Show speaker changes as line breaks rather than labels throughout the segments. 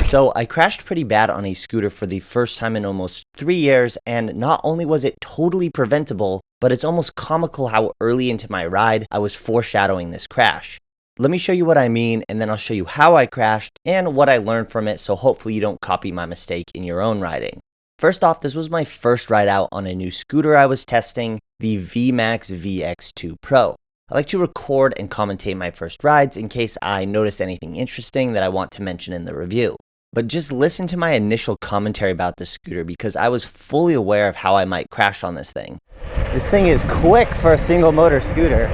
So I crashed pretty bad on a scooter for the first time in almost 3 years, and not only was it totally preventable, but it's almost comical how early into my ride I was foreshadowing this crash. Let me show you what I mean, and then I'll show you how I crashed and what I learned from it, so hopefully you don't copy my mistake in your own riding. First off, this was my first ride out on a new scooter I was testing, the VMAX VX2 Pro. I like to record and commentate my first rides in case I notice anything interesting that I want to mention in the review. But just listen to my initial commentary about the scooter because I was fully aware of how I might crash on this thing. This thing is quick for a single motor scooter.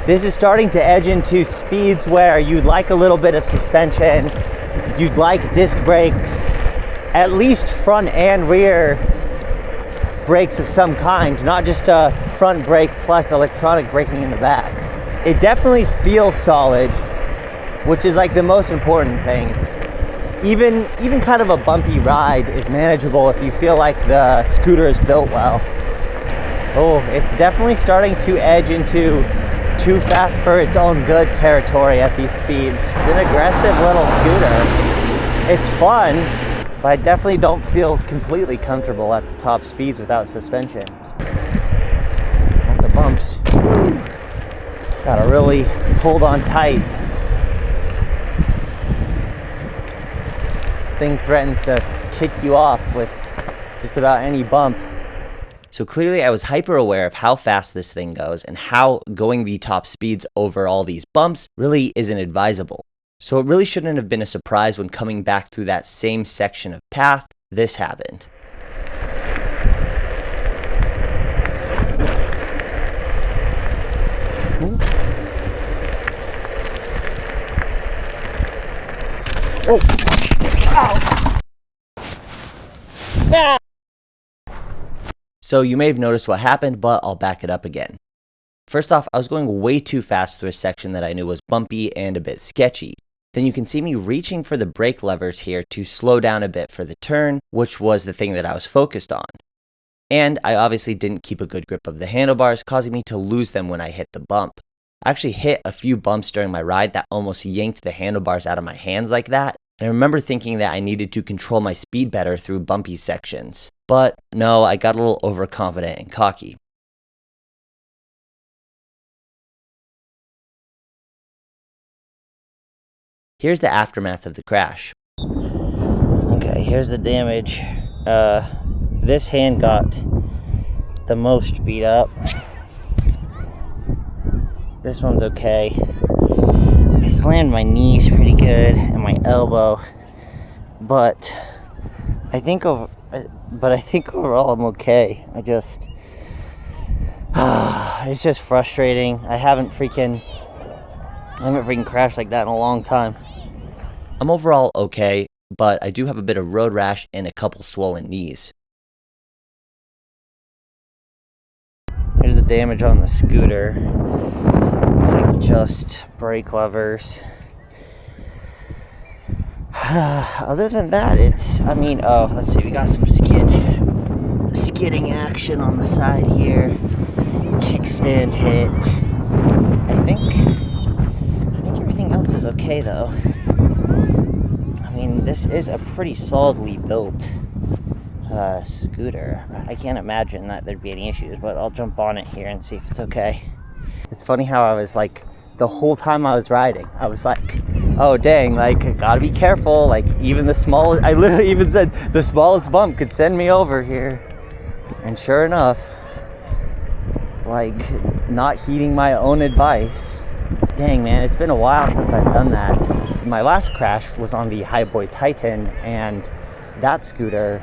This is starting to edge into speeds where you'd like a little bit of suspension, you'd like disc brakes, at least front and rear brakes of some kind, not just a front brake plus electronic braking in the back. It definitely feels solid, which is like the most important thing. Even kind of a bumpy ride is manageable if you feel like the scooter is built well. Oh, it's definitely starting to edge into too fast for its own good territory at these speeds. It's an aggressive little scooter. It's fun, but I definitely don't feel completely comfortable at the top speeds without suspension. Lots of bumps. Gotta really hold on tight. This thing threatens to kick you off with just about any bump. So clearly I was hyper aware of how fast this thing goes and how going the top speeds over all these bumps really isn't advisable. So it really shouldn't have been a surprise when coming back through that same section of path, this happened. Oh! Ow! Ah! So you may have noticed what happened, but I'll back it up again. First off, I was going way too fast through a section that I knew was bumpy and a bit sketchy. Then you can see me reaching for the brake levers here to slow down a bit for the turn, which was the thing that I was focused on. And I obviously didn't keep a good grip of the handlebars, causing me to lose them when I hit the bump. I actually hit a few bumps during my ride that almost yanked the handlebars out of my hands like that, and I remember thinking that I needed to control my speed better through bumpy sections. But no, I got a little overconfident and cocky. Here's the aftermath of the crash. Okay, here's the damage. This hand got the most beat up. This one's okay. I slammed my knees pretty good and my elbow, but I think overall I'm okay. It's just frustrating. I haven't freaking crashed like that in a long time. I'm overall okay, but I do have a bit of road rash and a couple swollen knees. Here's the damage on the scooter. Looks like just brake levers. Other than that, let's see, we got some skidding action on the side here. Kickstand hit. I think everything else is okay though. I mean, this is a pretty solidly built scooter. I can't imagine that there'd be any issues, but I'll jump on it here and see if it's okay. It's funny how I was like, the whole time I was riding, I was like, oh dang, like, gotta be careful. Like, even the smallest, I literally even said the smallest bump could send me over here. And sure enough, like, not heeding my own advice. Dang, man, it's been a while since I've done that. My last crash was on the Highboy Titan, and that scooter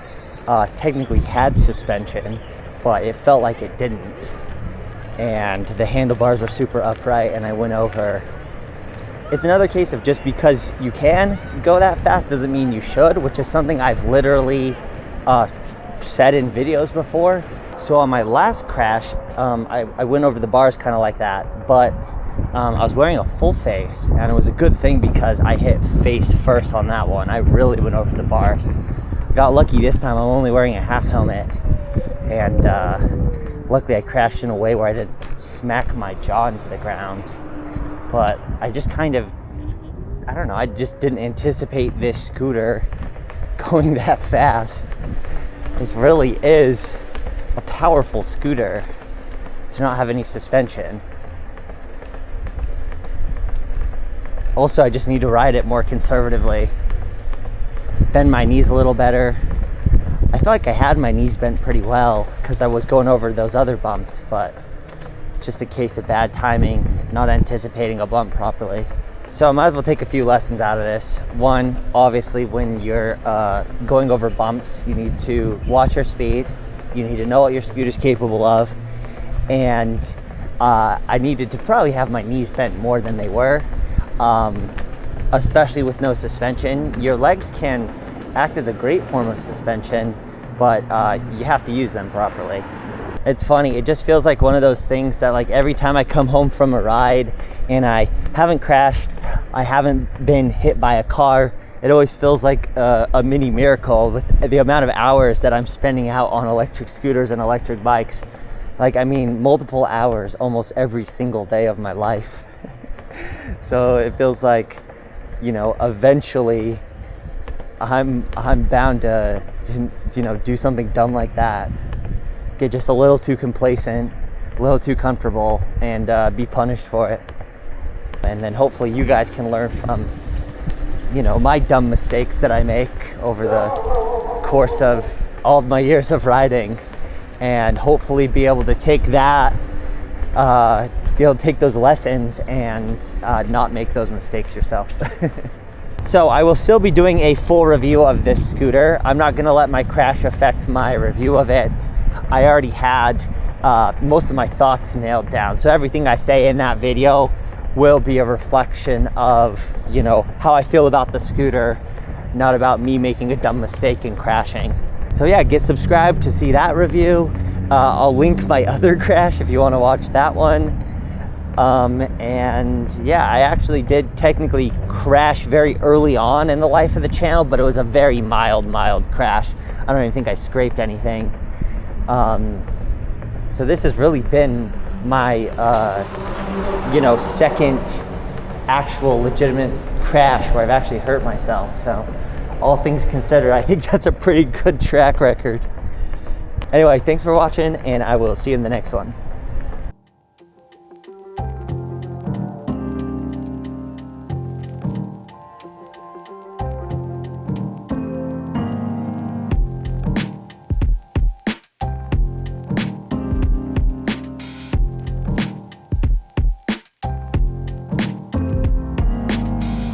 technically had suspension, but it felt like it didn't. And the handlebars were super upright, and I went over. It's another case of just because you can go that fast doesn't mean you should, which is something I've literally said in videos before. So on my last crash, I went over the bars kind of like that, but I was wearing a full face, and it was a good thing because I hit face first on that one. I really went over the bars. Got lucky this time. I'm only wearing a half helmet, and luckily I crashed in a way where I didn't smack my jaw into the ground. But I just kind of I don't know, I just didn't anticipate this scooter going that fast. This really is a powerful scooter to not have any suspension. Also, I just need to ride it more conservatively. Bend my knees a little better. I feel like I had my knees bent pretty well because I was going over those other bumps, but it's just a case of bad timing, not anticipating a bump properly. So I might as well take a few lessons out of this. One, obviously when you're going over bumps, you need to watch your speed. You need to know what your scooter's capable of. And I needed to probably have my knees bent more than they were, especially with no suspension. Your legs can act as a great form of suspension, but you have to use them properly. It's funny, it just feels like one of those things that like every time I come home from a ride and I haven't crashed, I haven't been hit by a car, it always feels like a mini miracle with the amount of hours that I'm spending out on electric scooters and electric bikes. Like, I mean, multiple hours almost every single day of my life. So it feels like, you know, eventually I'm bound to you know, do something dumb like that, get just a little too complacent, a little too comfortable, and be punished for it. And then hopefully you guys can learn from, you know, my dumb mistakes that I make over the course of all of my years of riding, and hopefully be able to take that, be able to take those lessons and not make those mistakes yourself. So I will still be doing a full review of this scooter. I'm not gonna let my crash affect my review of it. I already had most of my thoughts nailed down. So everything I say in that video will be a reflection of, you know, how I feel about the scooter, not about me making a dumb mistake and crashing. So yeah, get subscribed to see that review. I'll link my other crash if you wanna watch that one. And yeah, I actually did technically crash very early on in the life of the channel, but it was a very mild crash. I don't even think I scraped anything. So this has really been my, you know, second actual legitimate crash where I've actually hurt myself. So all things considered, I think that's a pretty good track record. Anyway, thanks for watching, and I will see you in the next one.